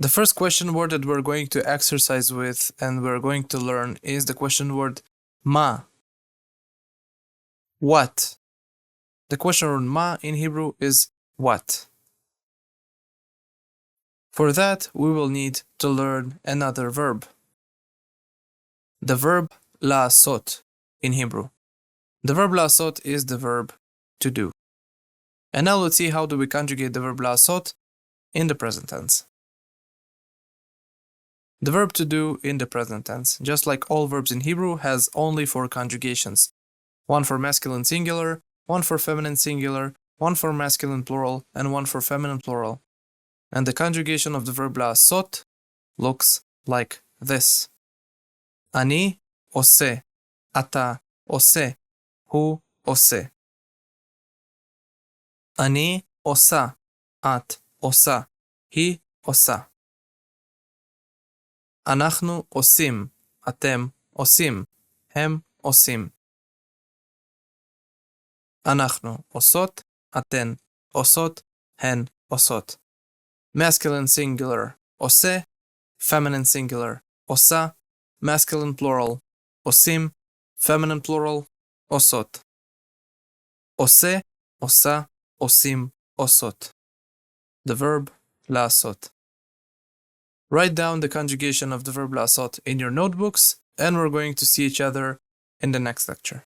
The first question word that we're going to exercise with and we're going to learn is the question word ma. What? The question word ma in Hebrew is what. For that, we will need to learn another verb. The verb לעשות in Hebrew. The verb לעשות is the verb to do. And now let's see how do we conjugate the verb לעשות in the present tense. The verb to do in the present tense, just like all verbs in Hebrew, has only 4 conjugations. One for masculine singular, one for feminine singular, one for masculine plural, and one for feminine plural. And the conjugation of the verb לעשות looks like this. אני עושה, אתה עושה, הוא עושה. אני עושה, את עושה, היא עושה. אנחנו עושים, אתם עושים, הם עושים. אנחנו עושות, אתן עושות, הן עושות. Masculine singular עושה, feminine singular עושה, masculine plural עושים, feminine plural עושות. עושה, עושה, עושים, עושות. The verb לעשות. Write down the conjugation of the verb לעשות in your notebooks, and we're going to see each other in the next lecture.